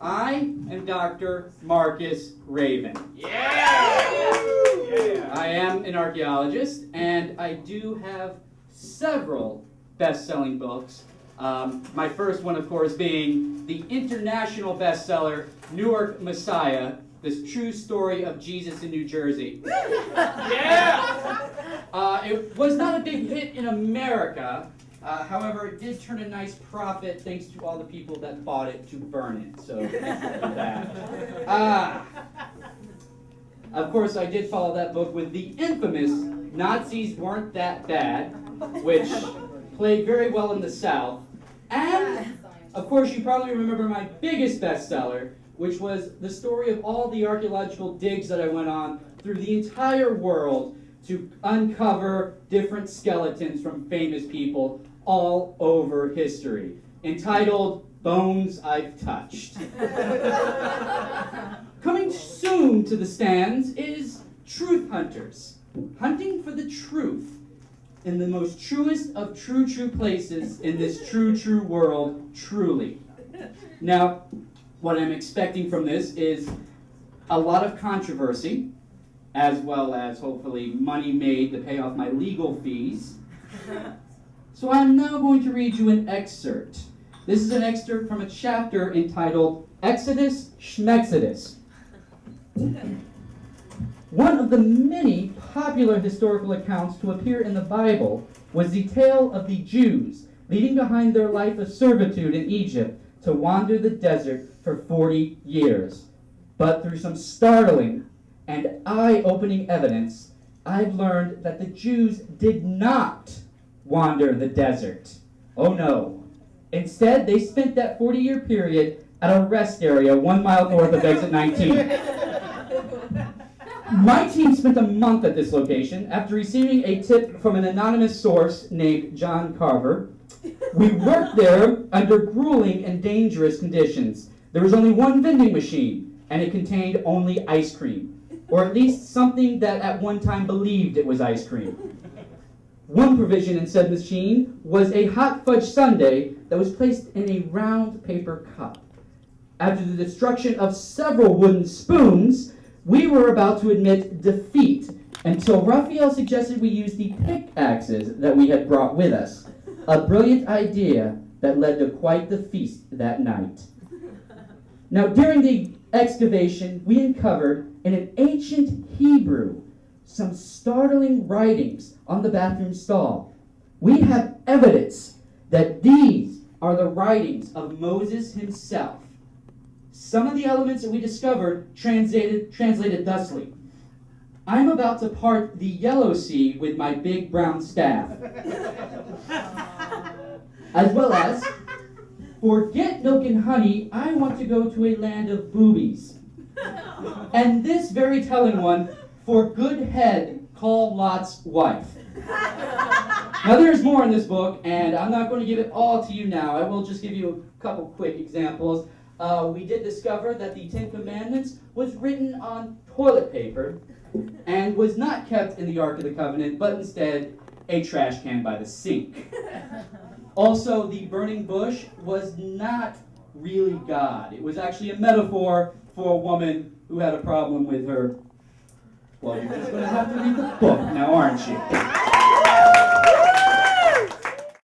I am Dr. Marcus Raven. I am an archaeologist, and I do have several best-selling books. My first one, of course, being the international bestseller, Newark Messiah, This True Story of Jesus in New Jersey. It was not a big hit in America. However, it did turn a nice profit thanks to all the people that bought it to burn it. So, that. Of course, I did follow that book with the infamous Nazis Weren't That Bad, which played very well in the South. And, of course, you probably remember my biggest bestseller, which was the story of all the archaeological digs that I went on through the entire world to uncover different skeletons from famous people all over history, entitled Bones I've Touched. Coming soon to the stands is Truth Hunters, hunting for the truth in the most truest of true places in this true world, truly. Now, what I'm expecting from this is a lot of controversy, as well as hopefully money made to pay off my legal fees. So I'm now going to read you an excerpt. This is an excerpt from a chapter entitled Exodus Schmexodus. One of the many popular historical accounts to appear in the Bible was the tale of the Jews leaving behind their life of servitude in Egypt to wander the desert for 40 years. But through some startling and eye-opening evidence, I've learned that the Jews did not wander the desert. Oh no. Instead, they spent that 40-year period at a rest area 1 mile north of Exit 19. My team spent a month at this location after receiving a tip from an anonymous source named John Carver. We worked there under grueling and dangerous conditions. There was only one vending machine, and it contained only ice cream, or at least something that at one time believed it was ice cream. One provision in said machine was a hot fudge sundae that was placed in a round paper cup. After the destruction of several wooden spoons, we were about to admit defeat until Raphael suggested we use the pickaxes that we had brought with us. A brilliant idea that led to quite the feast that night. Now, during the excavation, we uncovered in an ancient Hebrew some startling writings on the bathroom stall. We have evidence that these are the writings of Moses himself. Some of the elements that we discovered translated thusly: I'm about to part the Yellow Sea with my big brown staff. As well as, forget milk and honey, I want to go to a land of boobies. And this very telling one, for good head, call Lot's wife. Now there's more in this book, and I'm not going to give it all to you now. I will just give you a couple quick examples. We did discover that the Ten Commandments was written on toilet paper and was not kept in the Ark of the Covenant, but instead a trash can by the sink. Also, the burning bush was not really God. It was actually a metaphor for a woman who had a problem with her. Well, you're just going to have to read the book now, aren't you?